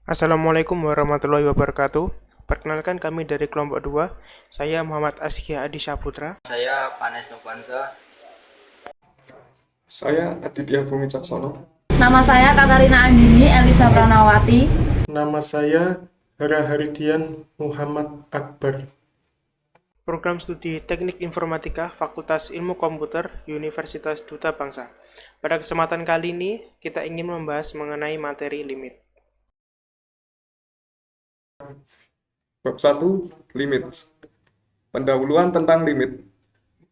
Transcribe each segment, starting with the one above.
Assalamualaikum warahmatullahi wabarakatuh. Perkenalkan kami dari kelompok 2. Saya Muhammad Askia Adi Saputra. Saya Panes Novanza. Saya Aditya Bumi Caksono. Nama saya Katarina Andini Elisa Pranawati. Nama saya Hara Haridian Muhammad Akbar. Program Studi Teknik Informatika Fakultas Ilmu Komputer Universitas Duta Bangsa. Pada kesempatan kali ini, kita ingin membahas mengenai materi limit. Bab 1, limit. Pendahuluan tentang limit.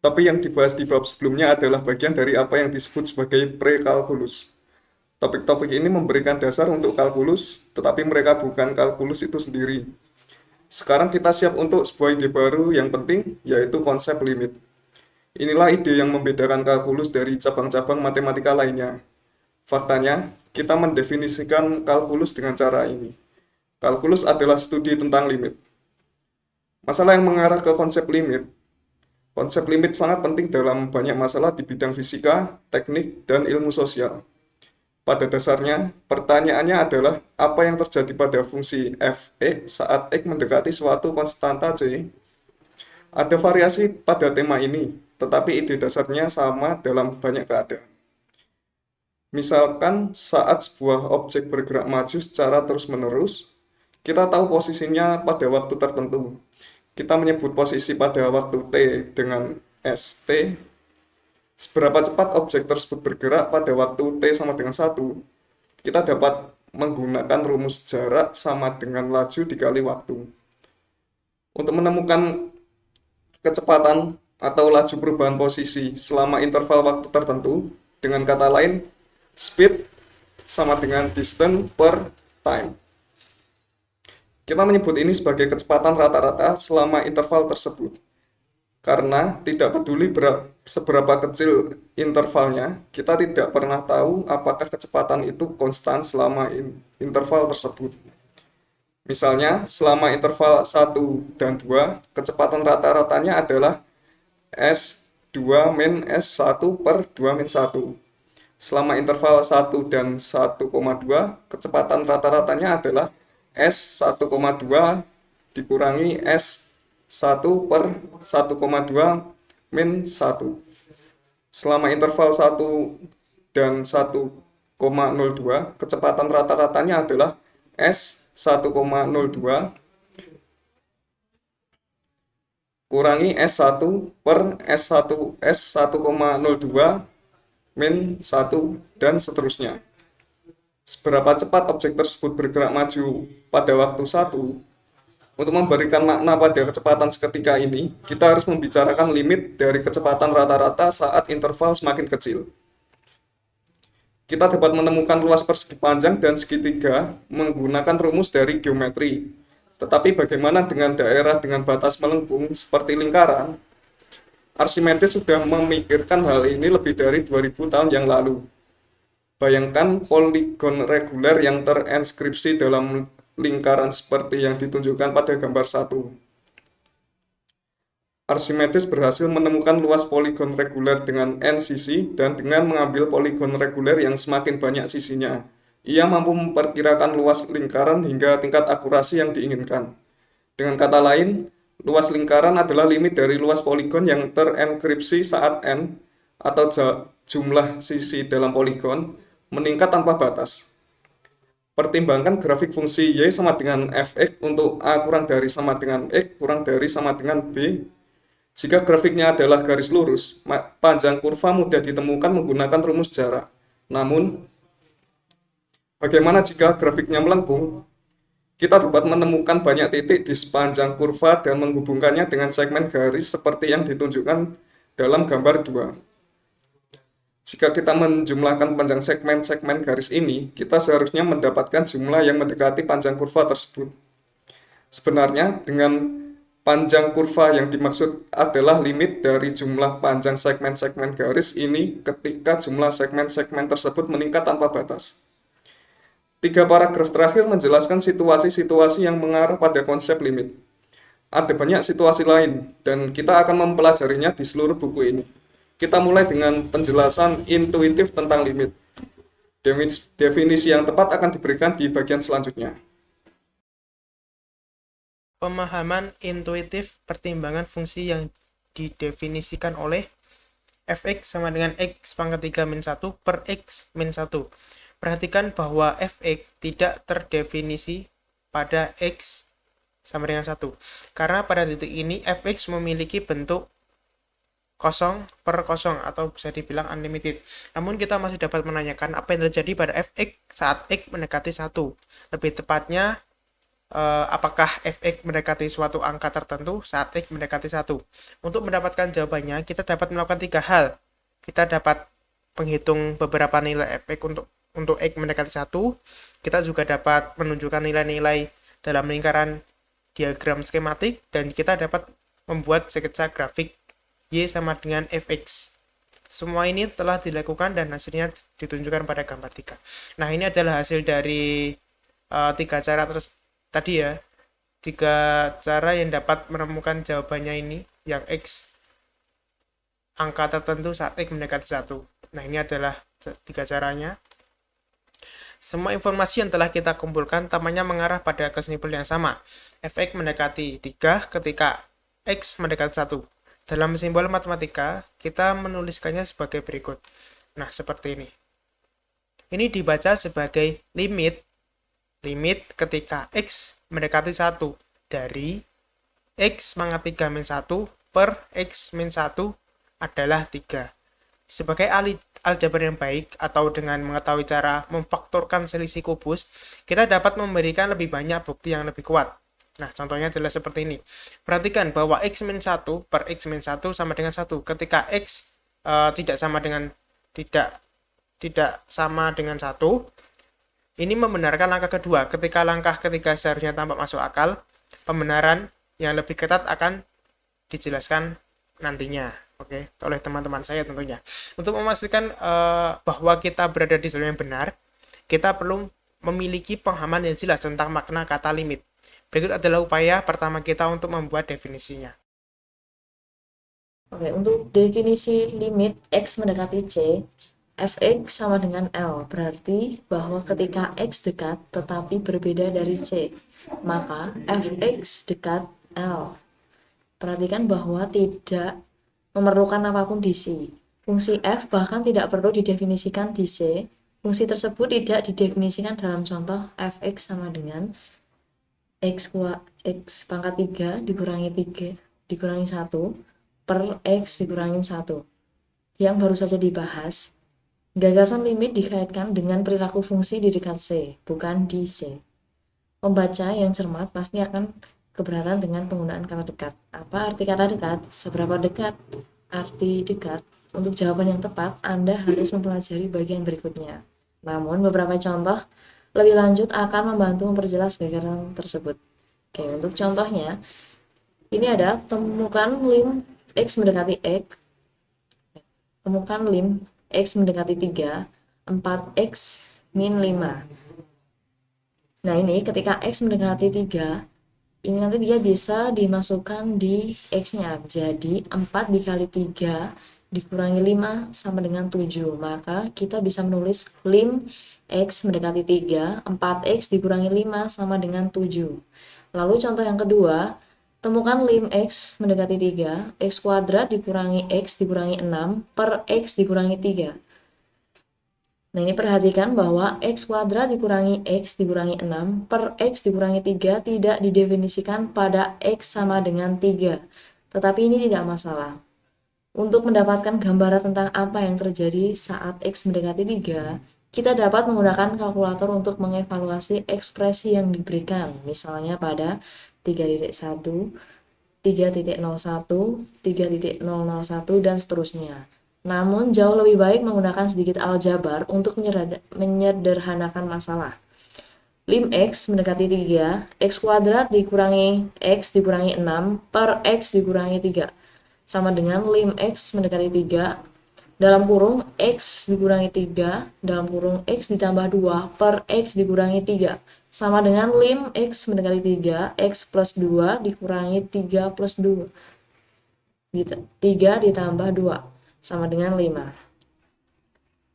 Tapi yang dibahas di bab sebelumnya adalah bagian dari apa yang disebut sebagai prekalkulus. Topik-topik ini memberikan dasar untuk kalkulus, tetapi mereka bukan kalkulus itu sendiri. Sekarang kita siap untuk sebuah ide baru yang penting, yaitu konsep limit. Inilah ide yang membedakan kalkulus dari cabang-cabang matematika lainnya. Faktanya, kita mendefinisikan kalkulus dengan cara ini. Kalkulus adalah studi tentang limit. Masalah yang mengarah ke konsep limit. Konsep limit sangat penting dalam banyak masalah di bidang fisika, teknik, dan ilmu sosial. Pada dasarnya, pertanyaannya adalah apa yang terjadi pada fungsi f(x) saat x mendekati suatu konstanta c. Ada variasi pada tema ini, tetapi ide dasarnya sama dalam banyak keadaan. Misalkan saat sebuah objek bergerak maju secara terus-menerus, kita tahu posisinya pada waktu tertentu. Kita menyebut posisi pada waktu t dengan st. Seberapa cepat objek tersebut bergerak pada waktu t sama dengan 1, kita dapat menggunakan rumus jarak sama dengan laju dikali waktu. Untuk menemukan kecepatan atau laju perubahan posisi selama interval waktu tertentu, dengan kata lain, speed sama dengan distance per time. Kita menyebut ini sebagai kecepatan rata-rata selama interval tersebut. Karena tidak peduli seberapa kecil intervalnya, kita tidak pernah tahu apakah kecepatan itu konstan selama interval tersebut. Misalnya, selama interval 1 dan 2, kecepatan rata-ratanya adalah S2 min S1 per 2 min 1. Selama interval 1 dan 1,2, kecepatan rata-ratanya adalah S1,2 dikurangi S1 per 1,2 min 1. Selama interval 1 dan 1,02, kecepatan rata-ratanya adalah S1,02 kurangi S1 per S1,02 min 1 dan seterusnya. Seberapa cepat objek tersebut bergerak maju pada waktu 1, untuk memberikan makna pada kecepatan seketika ini, kita harus membicarakan limit dari kecepatan rata-rata saat interval semakin kecil. Kita dapat menemukan luas persegi panjang dan segitiga menggunakan rumus dari geometri. Tetapi bagaimana dengan daerah dengan batas melengkung seperti lingkaran? Archimedes sudah memikirkan hal ini lebih dari 2000 tahun yang lalu. Bayangkan poligon reguler yang terinskripsi dalam lingkaran seperti yang ditunjukkan pada gambar 1. Archimedes berhasil menemukan luas poligon reguler dengan n sisi, dan dengan mengambil poligon reguler yang semakin banyak sisinya, ia mampu memperkirakan luas lingkaran hingga tingkat akurasi yang diinginkan. Dengan kata lain, luas lingkaran adalah limit dari luas poligon yang terenkripsi saat n, atau jumlah sisi dalam poligon, meningkat tanpa batas. Pertimbangkan grafik fungsi y sama dengan fx untuk a kurang dari sama dengan x kurang dari sama dengan b. Jika grafiknya adalah garis lurus, panjang kurva mudah ditemukan menggunakan rumus jarak. Namun, bagaimana jika grafiknya melengkung? Kita dapat menemukan banyak titik di sepanjang kurva dan menghubungkannya dengan segmen garis seperti yang ditunjukkan dalam gambar 2. Jika kita menjumlahkan panjang segmen-segmen garis ini, kita seharusnya mendapatkan jumlah yang mendekati panjang kurva tersebut. Sebenarnya, dengan panjang kurva yang dimaksud adalah limit dari jumlah panjang segmen-segmen garis ini ketika jumlah segmen-segmen tersebut meningkat tanpa batas. 3 paragraf terakhir menjelaskan situasi-situasi yang mengarah pada konsep limit. Ada banyak situasi lain, dan kita akan mempelajarinya di seluruh buku ini. Kita mulai dengan penjelasan intuitif tentang limit. Definisi yang tepat akan diberikan di bagian selanjutnya. pemahaman intuitif pertimbangan fungsi yang didefinisikan oleh fx sama dengan x pangkat 3 min 1 per x min 1. Perhatikan bahwa fx tidak terdefinisi pada x sama dengan 1. Karena pada titik ini fx memiliki bentuk 0 per 0 atau bisa dibilang unlimited. Namun kita masih dapat menanyakan apa yang terjadi pada fx saat x mendekati 1. Lebih tepatnya, apakah fx mendekati suatu angka tertentu saat x mendekati 1. Untuk mendapatkan jawabannya, kita dapat melakukan 3 hal. Kita dapat menghitung beberapa nilai fx untuk x mendekati 1. Kita juga dapat menunjukkan nilai-nilai dalam lingkaran diagram skematik, dan kita dapat membuat sketsa grafik y sama dengan fx. Semua ini telah dilakukan dan hasilnya ditunjukkan pada gambar 3. Nah, ini adalah hasil dari 3 cara tadi ya, 3 cara yang dapat menemukan jawabannya ini, yang x angka tertentu saat x mendekati 1. Nah, ini adalah 3 caranya. Semua informasi yang telah kita kumpulkan tampaknya mengarah pada kesimpulan yang sama. Fx mendekati 3 ketika x mendekati 1. Dalam simbol matematika, kita menuliskannya sebagai berikut. Nah, seperti ini. Ini dibaca sebagai limit ketika x mendekati 1 dari x pangkat 3 min 1 per x min 1 adalah 3. Sebagai ahli aljabar yang baik atau dengan mengetahui cara memfaktorkan selisih kubus, kita dapat memberikan lebih banyak bukti yang lebih kuat. Nah, contohnya adalah seperti ini. Perhatikan bahwa x min 1 per x min 1 sama dengan 1. Ketika x tidak sama dengan 1, ini membenarkan langkah kedua. Ketika langkah ketiga seharusnya tampak masuk akal, pembenaran yang lebih ketat akan dijelaskan nantinya, oleh teman-teman saya tentunya. Untuk memastikan bahwa kita berada di jalur yang benar, kita perlu memiliki pemahaman yang jelas tentang makna kata limit. Berikut adalah upaya pertama kita untuk membuat definisinya. Untuk definisi limit x mendekati c, fx sama dengan L, berarti bahwa ketika x dekat tetapi berbeda dari c, maka fx dekat L. Perhatikan bahwa tidak memerlukan apapun di C. Fungsi f bahkan tidak perlu didefinisikan di C. Fungsi tersebut tidak didefinisikan dalam contoh fx sama dengan x pangkat 3 dikurangi 1 per x dikurangi 1 yang baru saja dibahas. Gagasan limit dikaitkan dengan perilaku fungsi di dekat C, bukan di C. Pembaca yang cermat pasti akan keberatan dengan penggunaan kata dekat. Apa arti kata dekat? Seberapa dekat? Arti dekat. Untuk jawaban yang tepat, Anda harus mempelajari bagian berikutnya. Namun, beberapa contoh lebih lanjut akan membantu memperjelas gagasan tersebut. Untuk contohnya, ini ada temukan lim x mendekati x. Temukan lim x mendekati 3, 4x min 5. Nah, ini ketika x mendekati 3, ini nanti dia bisa dimasukkan di x-nya. Jadi, 4 dikali 3 dikurangi 5 sama dengan 7. Maka kita bisa menulis lim x mendekati 3, 4x dikurangi 5 sama dengan 7. Lalu contoh yang kedua, temukan lim x mendekati 3, x kuadrat dikurangi x dikurangi 6 per x dikurangi 3. Nah, ini perhatikan bahwa x kuadrat dikurangi x dikurangi 6 per x dikurangi 3 tidak didefinisikan pada x sama dengan 3. Tetapi ini tidak masalah. Untuk mendapatkan gambaran tentang apa yang terjadi saat x mendekati 3, kita dapat menggunakan kalkulator untuk mengevaluasi ekspresi yang diberikan. Misalnya pada 3.1, 3.01, 3.001, dan seterusnya. Namun, jauh lebih baik menggunakan sedikit aljabar untuk menyederhanakan masalah. Lim x mendekati 3, x kuadrat dikurangi x dikurangi 6 per x dikurangi 3. Sama dengan lim x mendekati 3, dalam kurung x dikurangi 3, dalam kurung x ditambah 2 per x dikurangi 3. Sama dengan lim x mendekati 3, x plus 2 dikurangi 3 plus 2. 3 ditambah 2. Sama dengan 5.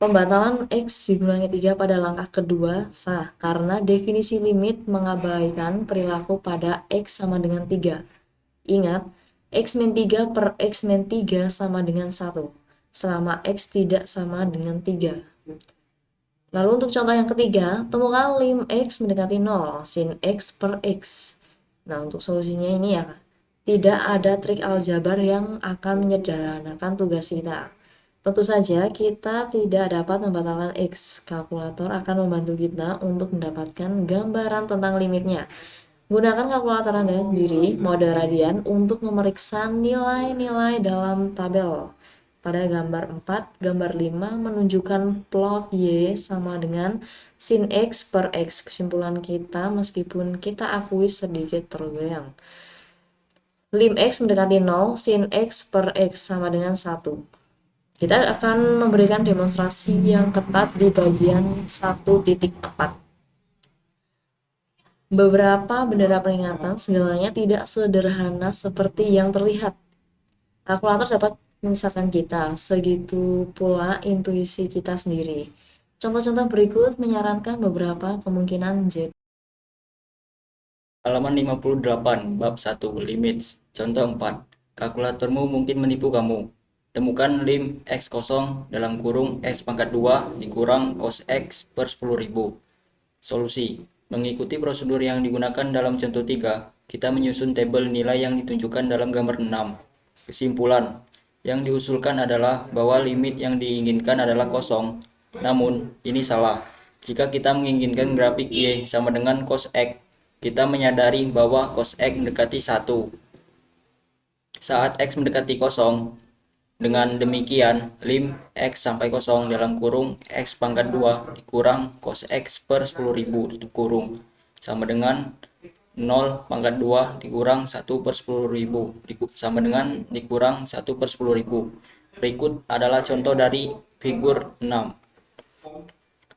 Pembatalan X dikurangi 3 pada langkah kedua sah karena definisi limit mengabaikan perilaku pada X sama dengan 3. Ingat, X min 3 per X min 3 sama dengan 1, selama X tidak sama dengan 3. Lalu untuk contoh yang ketiga, temukan lim X mendekati 0, sin X per X. Nah, untuk solusinya ini ya, tidak ada trik aljabar yang akan menyederhanakan tugas kita. Tentu saja kita tidak dapat membatalkan X. Kalkulator akan membantu kita untuk mendapatkan gambaran tentang limitnya. Gunakan kalkulator Anda sendiri, mode radian, untuk memeriksa nilai-nilai dalam tabel. Pada gambar 4, gambar 5 menunjukkan plot Y sama dengan sin X per X. Kesimpulan kita, meskipun kita akui sedikit tergoyang. Lim X mendekati 0, sin X per X sama dengan 1. Kita akan memberikan demonstrasi yang ketat di bagian 1.4. Beberapa bendera peringatan segalanya tidak sederhana seperti yang terlihat. Kalkulator dapat menyesatkan kita, segitu pula intuisi kita sendiri. Contoh-contoh berikut menyarankan beberapa kemungkinan Z. Halaman 58, bab 1, limits. Contoh 4. Kalkulatormu mungkin menipu kamu. Temukan lim X kosong dalam kurung X pangkat 2 dikurang cos X per 10.000. Solusi. Mengikuti prosedur yang digunakan dalam contoh 3, kita menyusun tabel nilai yang ditunjukkan dalam gambar 6. Kesimpulan. Yang diusulkan adalah bahwa limit yang diinginkan adalah kosong. Namun, ini salah. Jika kita menginginkan grafik Y sama dengan cos X, kita menyadari bahwa cos X mendekati 1. Saat X mendekati kosong, dengan demikian, lim X sampai kosong dalam kurung X pangkat 2 dikurang cos X per 10.000 tutup kurung sama dengan 0 pangkat 2 dikurang 1 per 10.000 sama dengan dikurang 1 per 10.000. Berikut adalah contoh dari figur 6.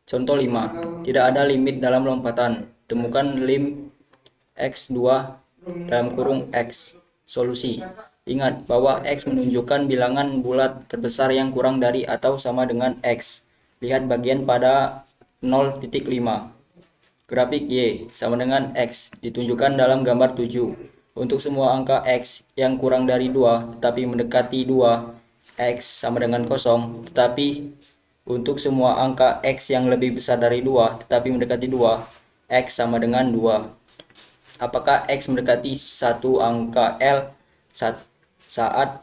Contoh 5. Tidak ada limit dalam lompatan. Temukan lim X2 dalam kurung X. Solusi. Ingat bahwa X menunjukkan bilangan bulat terbesar yang kurang dari atau sama dengan X. Lihat bagian pada 0.5. Grafik Y sama dengan X ditunjukkan dalam gambar 7. Untuk semua angka X yang kurang dari 2 tetapi mendekati 2, X sama dengan kosong. Tetapi untuk semua angka X yang lebih besar dari 2 tetapi mendekati 2, X sama dengan 2. Apakah X mendekati satu angka L saat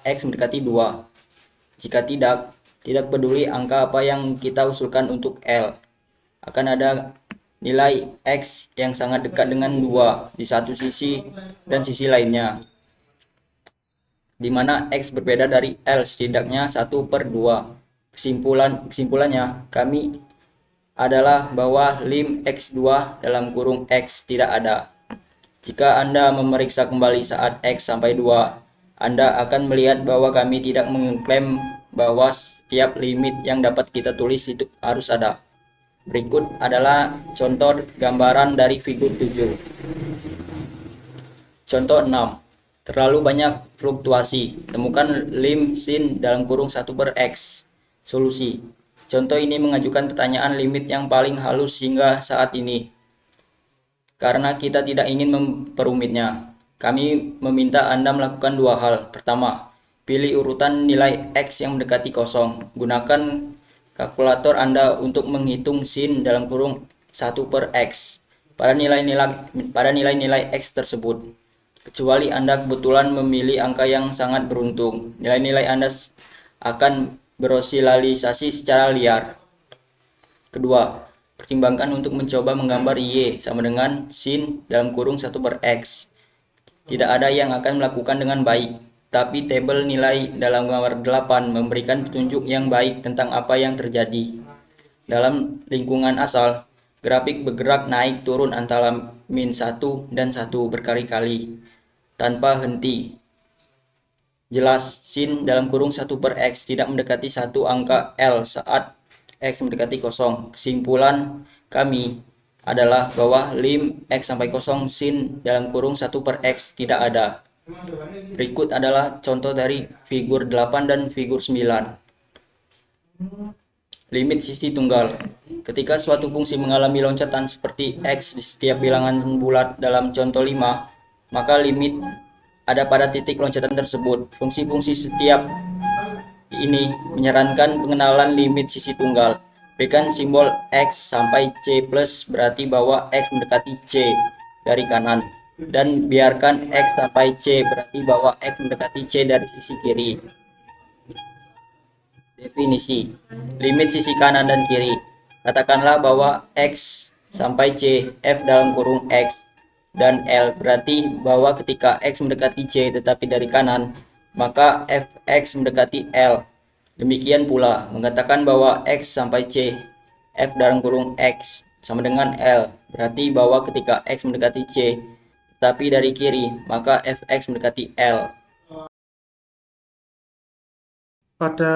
X mendekati 2? Jika tidak peduli angka apa yang kita usulkan untuk L, akan ada nilai X yang sangat dekat dengan 2 di satu sisi dan sisi lainnya, di mana X berbeda dari L setidaknya 1 per 2. Kesimpulannya kami adalah bahwa lim X2 dalam kurung X tidak ada. Jika Anda memeriksa kembali saat X sampai 2, Anda akan melihat bahwa kami tidak mengklaim bahwa setiap limit yang dapat kita tulis itu harus ada. Berikut adalah contoh gambaran dari figur 7. Contoh 6. Terlalu banyak fluktuasi. Temukan lim sin dalam kurung 1 per X. Solusi. Contoh ini mengajukan pertanyaan limit yang paling halus hingga saat ini. Karena kita tidak ingin memperumitnya, kami meminta Anda melakukan dua hal. Pertama, pilih urutan nilai X yang mendekati kosong. Gunakan kalkulator Anda untuk menghitung sin dalam kurung 1 per X pada nilai-nilai X tersebut. Kecuali Anda kebetulan memilih angka yang sangat beruntung, nilai-nilai Anda akan berosialisasi secara liar. Kedua, pertimbangkan untuk mencoba menggambar Y sama dengan sin dalam kurung 1 per X. Tidak ada yang akan melakukan dengan baik, tapi tabel nilai dalam gambar 8 memberikan petunjuk yang baik tentang apa yang terjadi. Dalam lingkungan asal, grafik bergerak naik turun antara min 1 dan 1 berkali-kali, tanpa henti. Jelas, sin dalam kurung 1 per X tidak mendekati satu angka L saat X mendekati kosong. Kesimpulan kami adalah bahwa lim X sampai kosong sin dalam kurung 1 per X tidak ada. Berikut adalah contoh dari figur 8 dan figur 9. limit sisi tunggal. Ketika suatu fungsi mengalami loncatan seperti x di setiap bilangan bulat dalam contoh 5, maka limit ada pada titik loncatan tersebut. Fungsi-fungsi setiap ini menyarankan pengenalan limit sisi tunggal. Berikan simbol x sampai c plus berarti bahwa x mendekati c dari kanan, dan biarkan x sampai c berarti bahwa x mendekati c dari sisi kiri. Definisi limit sisi kanan dan kiri. Katakanlah bahwa x sampai c f dalam kurung x dan L berarti bahwa ketika x mendekati c tetapi dari kanan, maka fx mendekati L. Demikian pula mengatakan bahwa x sampai c f dalam kurung x sama dengan L berarti bahwa ketika x mendekati c tetapi dari kiri, maka fx mendekati L. Pada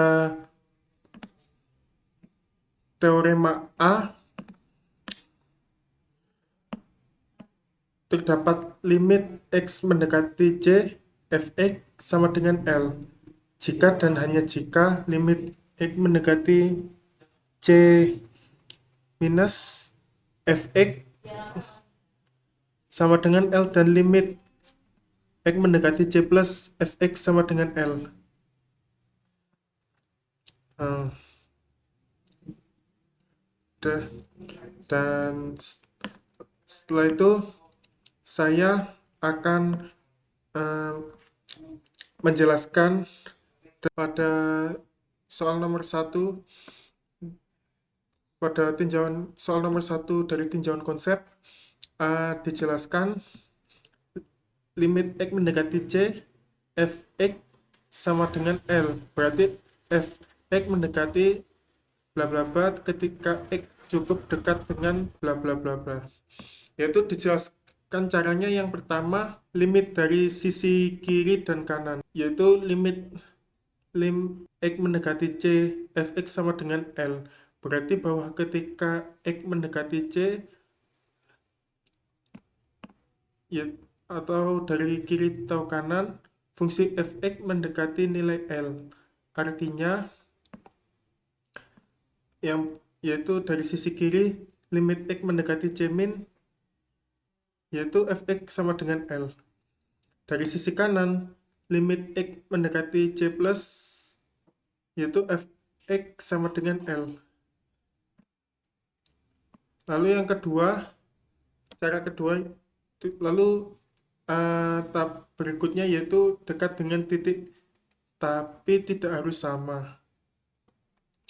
teorema A terdapat limit x mendekati c fx sama dengan L jika dan hanya jika limit x mendekati c minus fx sama dengan L dan limit x mendekati c plus fx sama dengan L. Dan setelah itu saya akan menjelaskan pada soal nomor 1 pada tinjauan soal nomor 1 dari tinjauan konsep. Dijelaskan limit x mendekati c fx sama dengan L berarti fx mendekati bla bla bla ketika x cukup dekat dengan bla bla bla bla, yaitu dijelaskan caranya. Yang pertama, limit dari sisi kiri dan kanan, yaitu lim x mendekati c fx sama dengan L berarti bahwa ketika x mendekati c ya, atau dari kiri atau kanan, fungsi fx mendekati nilai L, artinya yaitu dari sisi kiri limit x mendekati c min yaitu fx sama dengan L. Dari sisi kanan limit x mendekati c plus yaitu fx sama dengan L. Lalu yang kedua, cara kedua, lalu tahap berikutnya yaitu dekat dengan titik tapi tidak harus sama.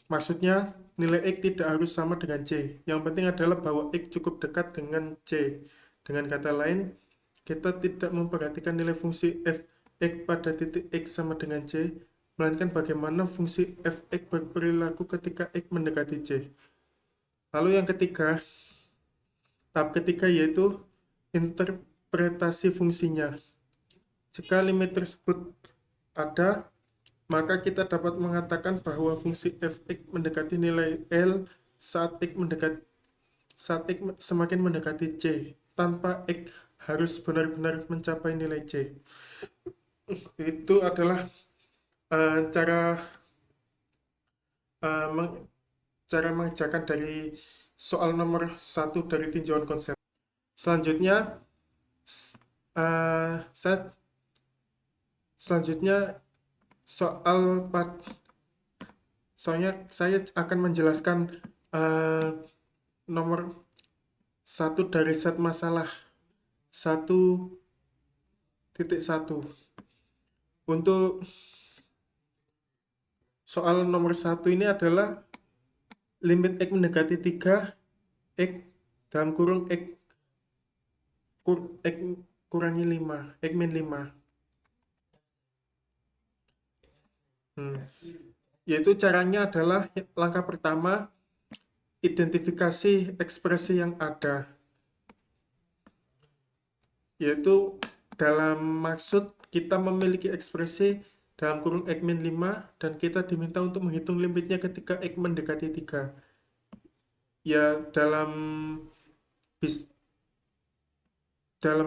Maksudnya nilai x tidak harus sama dengan c. Yang penting adalah bahwa x cukup dekat dengan c. Dengan kata lain, kita tidak memperhatikan nilai fungsi fx pada titik x sama dengan c, melainkan bagaimana fungsi fx berperilaku ketika x mendekati c. Lalu yang ketiga, tahap ketiga yaitu interpretasi fungsinya. Jika limit tersebut ada, maka kita dapat mengatakan bahwa fungsi fx mendekati nilai L saat x semakin mendekati c, tanpa x harus benar-benar mencapai nilai c. Itu adalah cara mengerjakan dari soal nomor 1 dari tinjauan konsep. Selanjutnya saya akan menjelaskan nomor 1 dari set masalah 1.1. Untuk soal nomor 1 ini adalah limit x mendekati 3, x dalam kurung x kurangi 5, x min 5. Yaitu caranya adalah langkah pertama, identifikasi ekspresi yang ada. Yaitu dalam maksud kita memiliki ekspresi dalam kurung x min 5 dan kita diminta untuk menghitung limitnya ketika x mendekati 3. Ya, dalam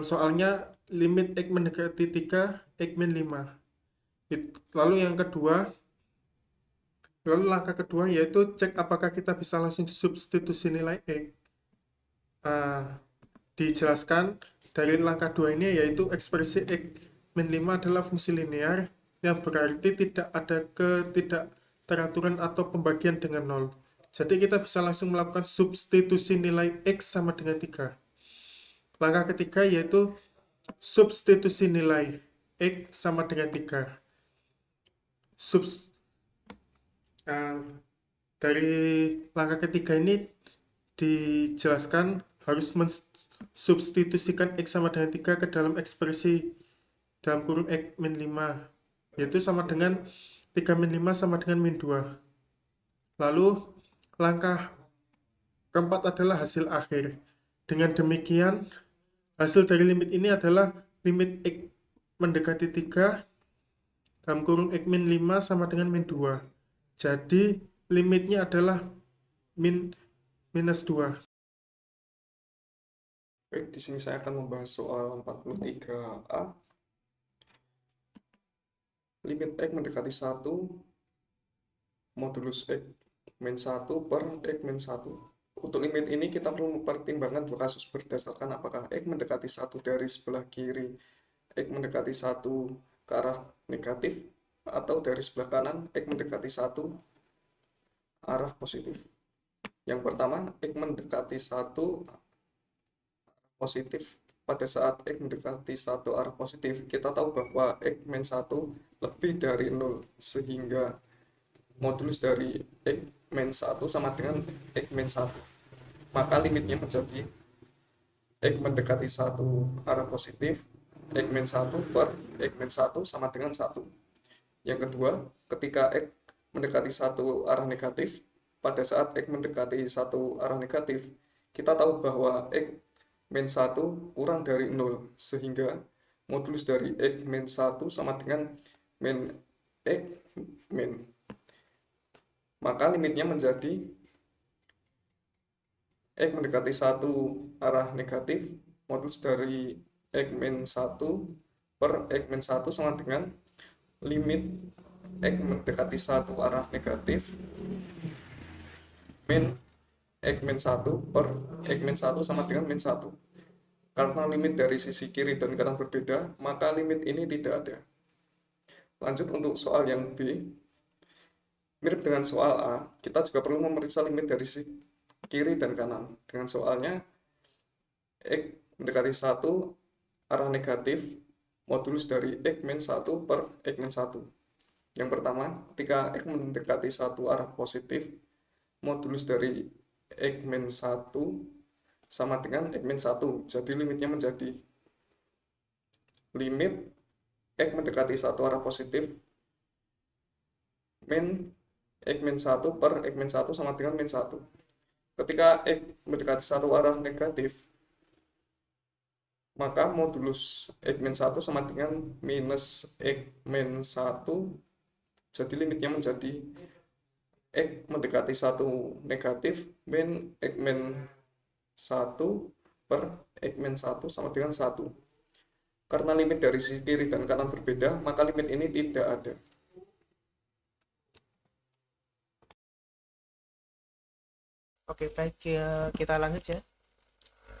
soalnya limit x mendekati 3, x min 5. Lalu yang kedua, Lalu langkah kedua yaitu cek apakah kita bisa langsung substitusi nilai X. Dijelaskan dari langkah 2 ini yaitu ekspresi X min 5 adalah fungsi linear yang berarti tidak ada ketidakteraturan atau pembagian dengan 0. Jadi kita bisa langsung melakukan substitusi nilai X sama dengan 3. Langkah ketiga yaitu substitusi nilai X sama dengan 3. Dari langkah ketiga ini dijelaskan harus mensubstitusikan X sama dengan 3 ke dalam ekspresi dalam kurung X min 5, yaitu sama dengan 3 min 5 sama dengan min 2. Lalu langkah keempat adalah hasil akhir. Dengan demikian, hasil dari limit ini adalah limit X mendekati 3 dalam kurung X min 5 sama dengan min 2. Jadi limitnya adalah minus 2. Baik, di sini saya akan membahas soal 43A. Limit X mendekati 1 modulus X min 1 per X min 1. Untuk limit ini kita perlu mempertimbangkan dua kasus berdasarkan apakah X mendekati 1 dari sebelah kiri, X mendekati 1 ke arah negatif, atau dari sebelah kanan X mendekati 1 arah positif. Yang pertama, X mendekati 1 positif. Pada saat X mendekati 1 arah positif, kita tahu bahwa X min 1 lebih dari 0, sehingga modulus dari X min 1 sama dengan X min 1. Maka limitnya menjadi X mendekati 1 arah positif, X min 1 per X min 1 sama dengan 1. Yang kedua, ketika X mendekati 1 arah negatif, pada saat X mendekati 1 arah negatif, kita tahu bahwa X min 1 kurang dari 0, sehingga modulus dari X min 1 sama dengan min X min. Maka limitnya menjadi X mendekati 1 arah negatif, modulus dari X min 1 per X min 1 sama dengan limit X mendekati 1 arah negatif min X min 1 per X min 1 sama dengan min 1. Karena limit dari sisi kiri dan kanan berbeda, maka limit ini tidak ada. Lanjut untuk soal yang B. Mirip dengan soal A, kita juga perlu memeriksa limit dari sisi kiri dan kanan. Dengan soalnya, X mendekati 1 arah negatif, modulus dari X min 1 per X min 1. Yang pertama, ketika X mendekati 1 arah positif, modulus dari X min 1 sama dengan X min 1. Jadi limitnya menjadi limit X mendekati 1 arah positif min X min 1 per X min 1 sama dengan min 1. Ketika X mendekati 1 arah negatif, maka modulus X min 1 sama dengan minus X min 1. Jadi limitnya menjadi X mendekati 1 negatif min X min 1 per X min 1 sama dengan 1. Karena limit dari sisi kiri dan kanan berbeda, maka limit ini tidak ada. Oke, baik, kita lanjut ya.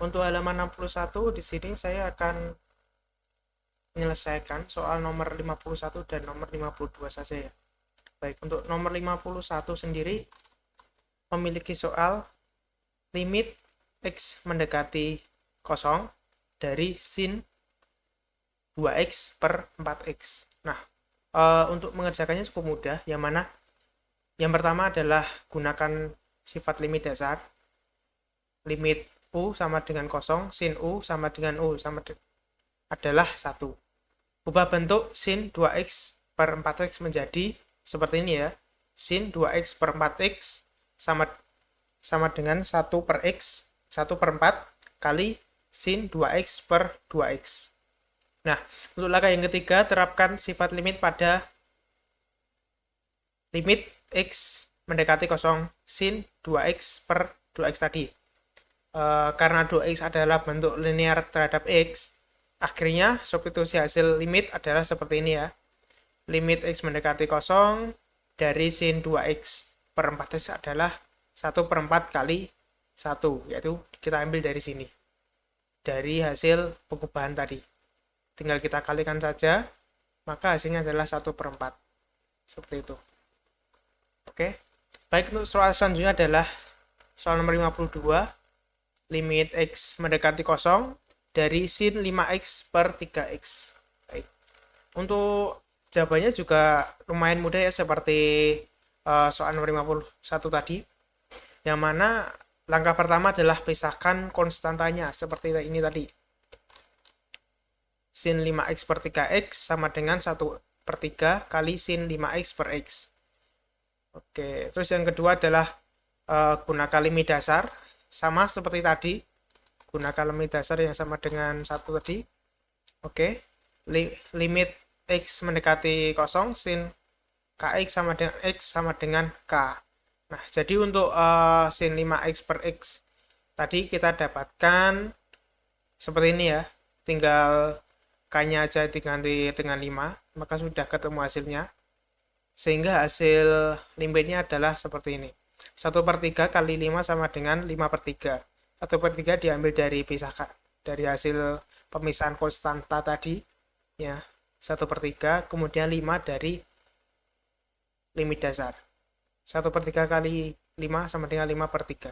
Untuk halaman 61 di sini saya akan menyelesaikan soal nomor 51 dan nomor 52 saja ya. Baik, untuk nomor 51 sendiri memiliki soal limit X mendekati 0 dari sin 2X per 4X. Nah, untuk mengerjakannya cukup mudah, yang mana yang pertama adalah gunakan sifat limit dasar. Limit U sama dengan 0, sin U sama dengan U adalah 1. Ubah bentuk sin 2X per 4X menjadi seperti ini ya. Sin 2X per 4X sama dengan 1 per X, 1 per 4 kali sin 2X per 2X. Nah, untuk langkah yang ketiga, terapkan sifat limit pada limit X mendekati 0 sin 2X per 2X tadi. Karena 2X adalah bentuk linear terhadap X, akhirnya substitusi hasil limit adalah seperti ini ya. Limit X mendekati 0 dari sin 2x per 4x adalah 1/4 kali 1, yaitu kita ambil dari sini, dari hasil pengubahan tadi. Tinggal kita kalikan saja, maka hasilnya adalah 1/4. Seperti itu. Oke. Baik, untuk soal selanjutnya adalah soal nomor 52. Limit X mendekati 0 dari sin 5x per 3x. Baik. Untuk jawabannya juga lumayan mudah ya, seperti soal nomor 51 tadi. Yang mana langkah pertama adalah pisahkan konstantanya, seperti ini tadi. Sin 5x per 3x sama dengan 1/3 kali sin 5x per x. Oke, terus yang kedua adalah gunakan limit dasar, sama seperti tadi, gunakan limit dasar yang sama dengan 1 tadi. Oke, limit x mendekati 0, sin kx sama dengan x sama dengan k. Nah, jadi untuk sin 5x per x tadi kita dapatkan seperti ini ya, tinggal k-nya aja diganti dengan 5, maka sudah ketemu hasilnya. Sehingga hasil limitnya adalah seperti ini. 1/3 kali 5 sama dengan 5/3. 1/3 diambil dari hasil pemisahan konstanta tadi ya, 1/3, kemudian 5 dari limit dasar. 1/3 kali 5 sama dengan 5/3.